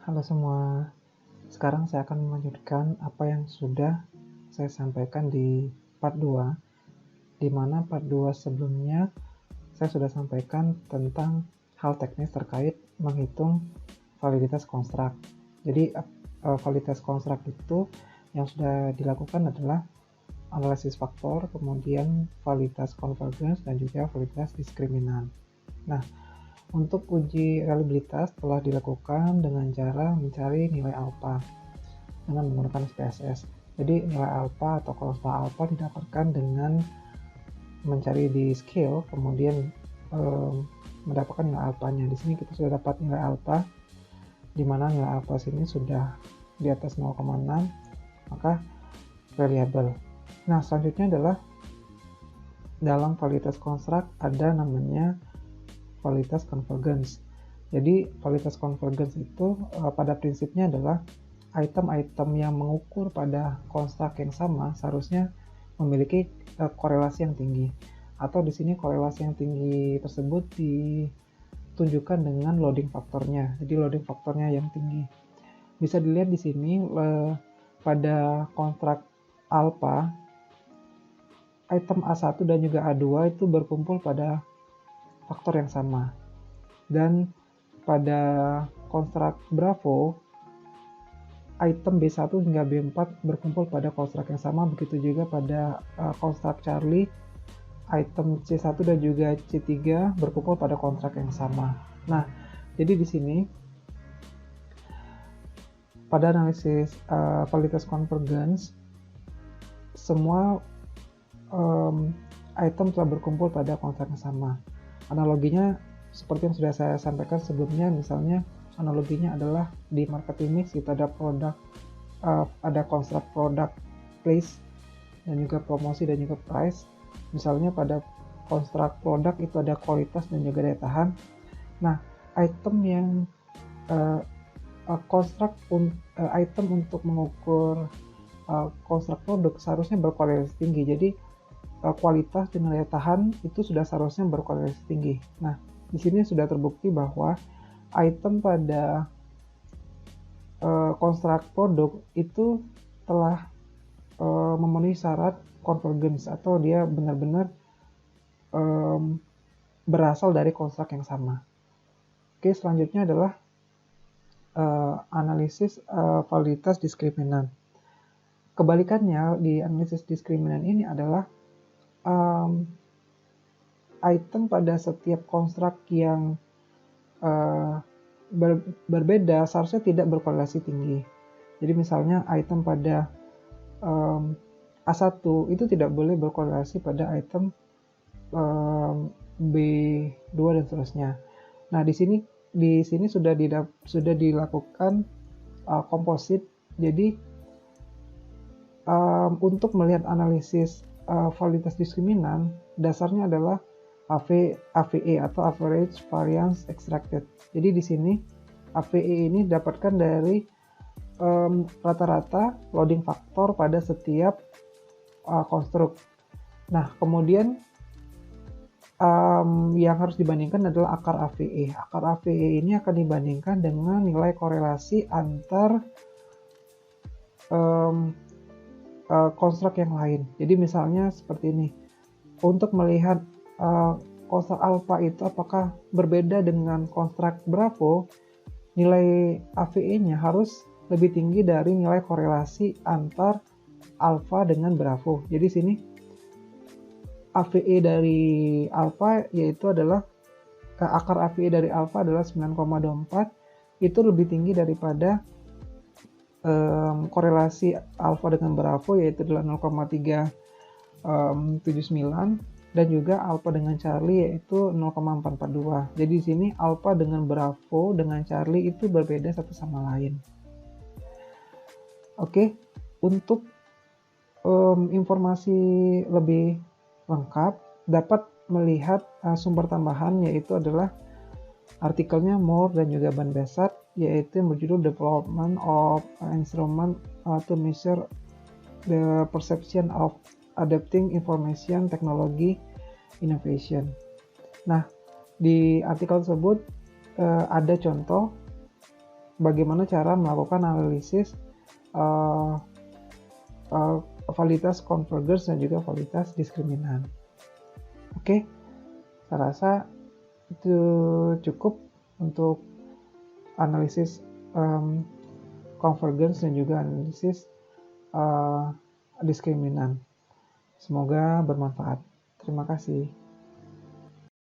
Halo semua, sekarang saya akan melanjutkan apa yang sudah saya sampaikan di part 2, di mana part 2 sebelumnya saya sudah sampaikan tentang hal teknis terkait menghitung validitas konstruk. Jadi validitas konstruk itu yang sudah dilakukan adalah analisis faktor, kemudian validitas konvergens, dan juga validitas diskriminan. Nah, untuk uji reliabilitas telah dilakukan dengan cara mencari nilai alfa dengan menggunakan SPSS. Jadi nilai alfa atau konsta alfa didapatkan dengan mencari di scale, kemudian mendapatkan nilai alfanya. Di sini kita sudah dapat nilai alfa, di mana nilai alfa sini sudah di atas 0,6, maka reliable. Nah, selanjutnya adalah dalam validitas konstruk ada namanya validitas convergence. Jadi validitas convergence itu pada prinsipnya adalah item-item yang mengukur pada konstruk yang sama seharusnya memiliki korelasi yang tinggi. Atau di sini korelasi yang tinggi tersebut ditunjukkan dengan loading faktornya. Jadi loading faktornya yang tinggi. Bisa dilihat di sini pada konstruk alpha, item A1 dan juga A2 itu berkumpul pada faktor yang sama. Dan pada konstruk Bravo, item B1 hingga B4 berkumpul pada konstruk yang sama. Begitu juga pada konstruk Charlie, item C1 dan juga C3 berkumpul pada konstruk yang sama. Nah, jadi di sini pada analisis validitas convergence, semua item telah berkumpul pada konstruk yang sama. Analoginya seperti yang sudah saya sampaikan sebelumnya, misalnya analoginya adalah di marketing mix itu ada produk, ada konstruk produk place dan juga promosi dan juga price. Misalnya pada konstruk produk itu ada kualitas dan juga daya tahan. Nah, item yang item untuk mengukur konstruk produk seharusnya berkorelasi tinggi. Jadi kualitas dengan daya tahan itu sudah seharusnya berkorelasi tinggi. Nah, di sini sudah terbukti bahwa item pada konstruk produk itu telah memenuhi syarat convergence atau dia benar-benar berasal dari konstruk yang sama. Oke, selanjutnya adalah analisis validitas diskriminan. Kebalikannya di analisis diskriminan ini adalah item pada setiap konstruk yang berbeda seharusnya tidak berkorelasi tinggi. Jadi misalnya item pada A1 itu tidak boleh berkorelasi pada item B2 dan seterusnya. Nah, di sini sudah dilakukan komposit. Jadi untuk melihat analisis validitas diskriminan, dasarnya adalah AVE atau Average Variance Extracted. Jadi di sini AVE ini didapatkan dari rata-rata loading faktor pada setiap konstruk. Nah, kemudian yang harus dibandingkan adalah akar AVE. Akar AVE ini akan dibandingkan dengan nilai korelasi antar konstruk yang lain. Jadi misalnya seperti ini. Untuk melihat konstruk alpha itu apakah berbeda dengan konstruk Bravo, nilai AVE-nya harus lebih tinggi dari nilai korelasi antar alpha dengan Bravo. Jadi sini AVE dari alpha yaitu adalah akar AVE dari alpha adalah 9,24, itu lebih tinggi daripada korelasi alpha dengan Bravo yaitu adalah 0,379 dan juga alpha dengan Charlie yaitu 0,442. Jadi di sini alpha dengan Bravo dengan Charlie itu berbeda satu sama lain. Oke, untuk informasi lebih lengkap dapat melihat sumber tambahan yaitu adalah artikelnya Moore dan juga Van Besat, yaitu yang berjudul Development of Instrument to Measure the Perception of Adapting Information Technology Innovation. Nah, di artikel tersebut ada contoh bagaimana cara melakukan analisis validitas convergence dan juga validitas diskriminan. Oke, saya rasa itu cukup untuk analisis convergence dan juga analisis diskriminan. Semoga bermanfaat. Terima kasih.